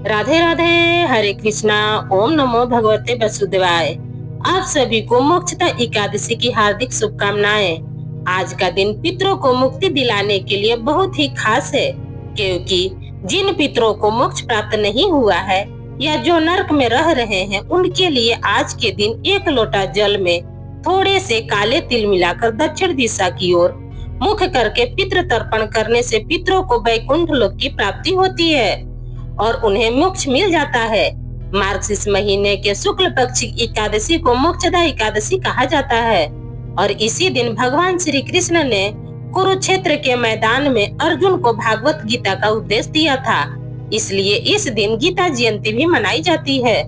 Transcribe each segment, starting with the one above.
राधे राधे। हरे कृष्णा। ओम नमो भगवते वसुदेवाय। आप सभी को मोक्षदा एकादशी की हार्दिक शुभकामनाएं। आज का दिन पितरों को मुक्ति दिलाने के लिए बहुत ही खास है, क्योंकि जिन पितरों को मोक्ष प्राप्त नहीं हुआ है या जो नरक में रह रहे हैं, उनके लिए आज के दिन एक लोटा जल में थोड़े से काले तिल मिलाकर दक्षिण दिशा की ओर मुख करके पितृ तर्पण करने से पितरों को वैकुंठ लोक की प्राप्ति होती है और उन्हें मोक्ष मिल जाता है। मार्गशीर्ष महीने के शुक्ल पक्ष की एकादशी को मोक्षदा एकादशी कहा जाता है और इसी दिन भगवान श्री कृष्ण ने कुरुक्षेत्र के मैदान में अर्जुन को भागवत गीता का उपदेश दिया था। इसलिए इस दिन गीता जयंती भी मनाई जाती है।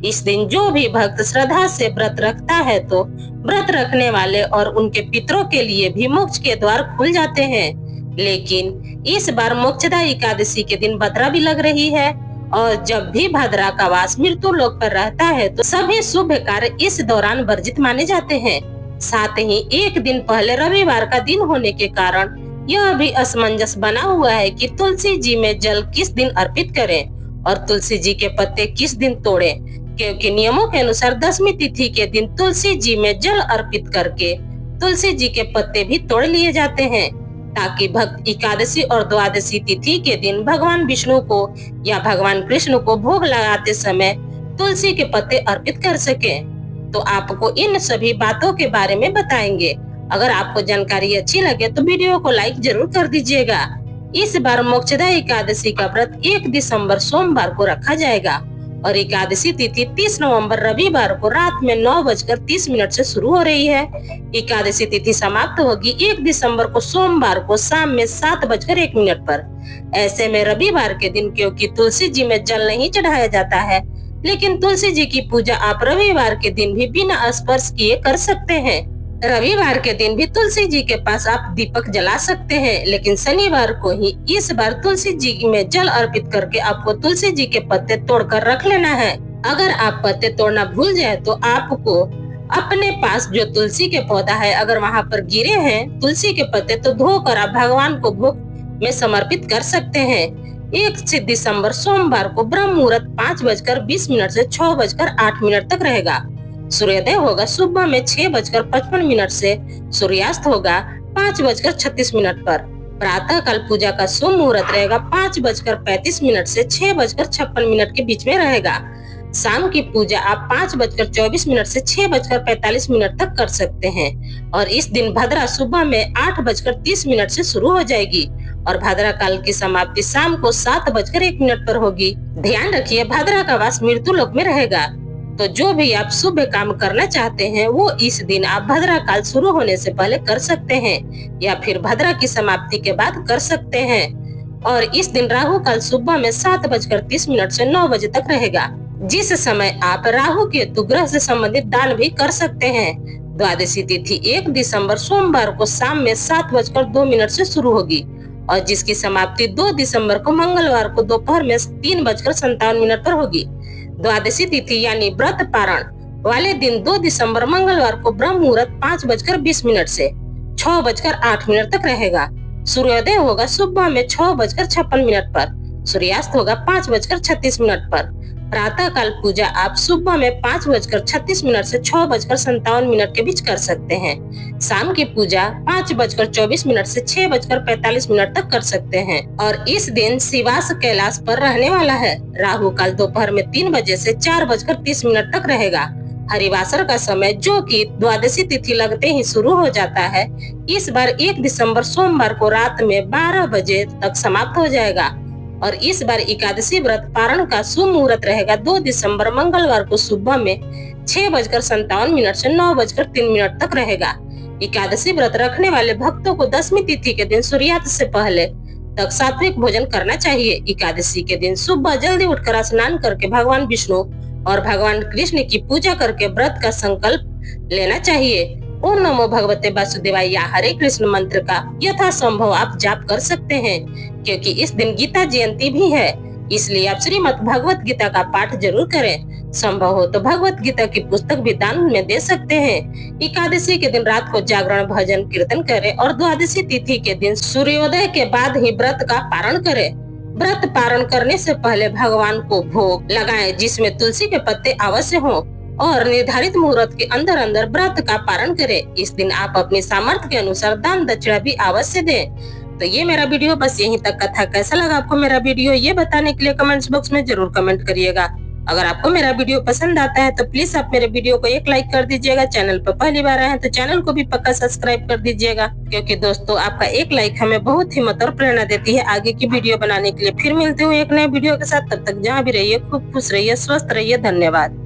इस दिन जो भी भक्त श्रद्धा से व्रत रखता है तो व्रत रखने वाले और उनके पितरों के लिए भी मोक्ष के द्वार खुल जाते हैं। लेकिन इस बार मोक्षदा एकादशी के दिन भद्रा भी लग रही है और जब भी भद्रा का वास मृत्यु लोक पर रहता है तो सभी शुभ कार्य इस दौरान वर्जित माने जाते हैं। साथ ही एक दिन पहले रविवार का दिन होने के कारण यह भी असमंजस बना हुआ है कि तुलसी जी में जल किस दिन अर्पित करें और तुलसी जी के पत्ते किस दिन तोड़ें, क्योंकि नियमों के अनुसार दशमी तिथि के दिन तुलसी जी में जल अर्पित करके तुलसी जी के पत्ते भी तोड़ लिए जाते हैं, ताकि भक्त एकादशी और द्वादशी तिथि के दिन भगवान विष्णु को या भगवान कृष्ण को भोग लगाते समय तुलसी के पत्ते अर्पित कर सके। तो आपको इन सभी बातों के बारे में बताएंगे। अगर आपको जानकारी अच्छी लगे तो वीडियो को लाइक जरूर कर दीजिएगा। इस बार मोक्षदा एकादशी का व्रत 1 दिसंबर सोमवार को रखा जाएगा और एकादशी तिथि 30 नवंबर रविवार को रात में 9:30 से शुरू हो रही है। एकादशी तिथि समाप्त होगी 1 दिसंबर को सोमवार को शाम में 7:01 पर। ऐसे में रविवार के दिन क्योंकि तुलसी जी में जल नहीं चढ़ाया जाता है, लेकिन तुलसी जी की पूजा आप रविवार के दिन भी बिना स्पर्श किए कर सकते हैं। रविवार के दिन भी तुलसी जी के पास आप दीपक जला सकते हैं, लेकिन शनिवार को ही इस बार तुलसी जी में जल अर्पित करके आपको तुलसी जी के पत्ते तोड़कर रख लेना है। अगर आप पत्ते तोड़ना भूल जाए तो आपको अपने पास जो तुलसी के पौधा है, अगर वहाँ पर गिरे हैं तुलसी के पत्ते, तो धोकर आप भगवान को भोग में समर्पित कर सकते हैं। 1 दिसंबर सोमवार को ब्रह्म मुहूर्त 5:20 से 6:08 तक रहेगा। सूर्योदय होगा सुबह में 6:55 से सूर्यास्त होगा 5:36 पर। प्रातः काल पूजा का शुभ मुहूर्त रहेगा 5:35 से 6:56 के बीच में रहेगा। शाम की पूजा आप 5:24 से 6:45 तक कर सकते हैं और इस दिन भद्रा सुबह में 8:30 से शुरू हो जाएगी और भद्रा काल की समाप्ति शाम को 7:01 पर होगी। ध्यान रखिए, भद्रा का वास मृत्यु लोक में रहेगा, तो जो भी आप शुभ काम करना चाहते हैं वो इस दिन आप भद्रा काल शुरू होने से पहले कर सकते हैं या फिर भद्रा की समाप्ति के बाद कर सकते हैं। और इस दिन राहु काल सुबह में 7:30 से 9 बजे तक रहेगा, जिस समय आप राहु केतु ग्रह से संबंधित दान भी कर सकते हैं। द्वादशी तिथि 1 दिसंबर सोमवार को शाम में 7:02 से शुरू होगी और जिसकी समाप्ति 2 दिसंबर को मंगलवार को दोपहर में 3:57 पर होगी। द्वादशी तिथि यानी व्रत पारण वाले दिन 2 दिसंबर मंगलवार को ब्रह्म मुहूर्त 5:20 से 6:08 तक रहेगा। सूर्योदय होगा सुबह में 6:56 पर, सूर्यास्त होगा 5:36 पर। प्रातः काल पूजा आप सुबह में 5:36 से 6:57 के बीच कर सकते हैं। शाम की पूजा 5:24 से 6:45 तक कर सकते हैं और इस दिन शिवास कैलाश पर रहने वाला है। राहु काल दोपहर में 3 बजे से 4:30 तक रहेगा। हरिवासर का समय जो कि द्वादशी तिथि लगते ही शुरू हो जाता है, इस बार 1 दिसंबर सोमवार को रात में 12 बजे तक समाप्त हो जाएगा और इस बार एकादशी व्रत पारण का शुभ मुहूर्त रहेगा 2 दिसंबर मंगलवार को सुबह में 6:57 से 9:03 तक रहेगा। एकादशी व्रत रखने वाले भक्तों को दशमी तिथि के दिन सूर्यास्त से पहले तक सात्विक भोजन करना चाहिए। एकादशी के दिन सुबह जल्दी उठकर स्नान करके भगवान विष्णु और भगवान कृष्ण की पूजा करके व्रत का संकल्प लेना चाहिए। ओम नमो भगवते वासुदेवाय या हरे कृष्ण मंत्र का यथासंभव आप जाप कर सकते हैं, क्योंकि इस दिन गीता जयंती भी है, इसलिए आप श्रीमद् भगवत गीता का पाठ जरूर करें। संभव हो तो भगवत गीता की पुस्तक भी दान में दे सकते हैं। एकादशी के दिन रात को जागरण भजन कीर्तन करें और द्वादशी तिथि के दिन सूर्योदय के बाद ही व्रत का पारण करें। व्रत पारण करने से पहले भगवान को भोग लगाएं, जिसमें तुलसी के पत्ते अवश्य हों और निर्धारित मुहूर्त के अंदर अंदर व्रत का पारण करें। इस दिन आप अपने सामर्थ्य के अनुसार दान दक्षिणा भी अवश्य दें। तो ये मेरा वीडियो बस यहीं तक का था। कैसा लगा आपको मेरा वीडियो, ये बताने के लिए कमेंट्स बॉक्स में जरूर कमेंट करिएगा। अगर आपको मेरा वीडियो पसंद आता है तो प्लीज आप मेरे वीडियो को एक लाइक कर दीजिएगा। चैनल पर पहली बार आए हैं तो चैनल को भी पक्का सब्सक्राइब कर दीजिएगा, क्योंकि दोस्तों आपका एक लाइक हमें बहुत हिम्मत और प्रेरणा देती है आगे की वीडियो बनाने के लिए। फिर मिलते हुए एक नए वीडियो के साथ, तब तक जहाँ भी रहिए खूब खुश रहिए, स्वस्थ रहिए। धन्यवाद।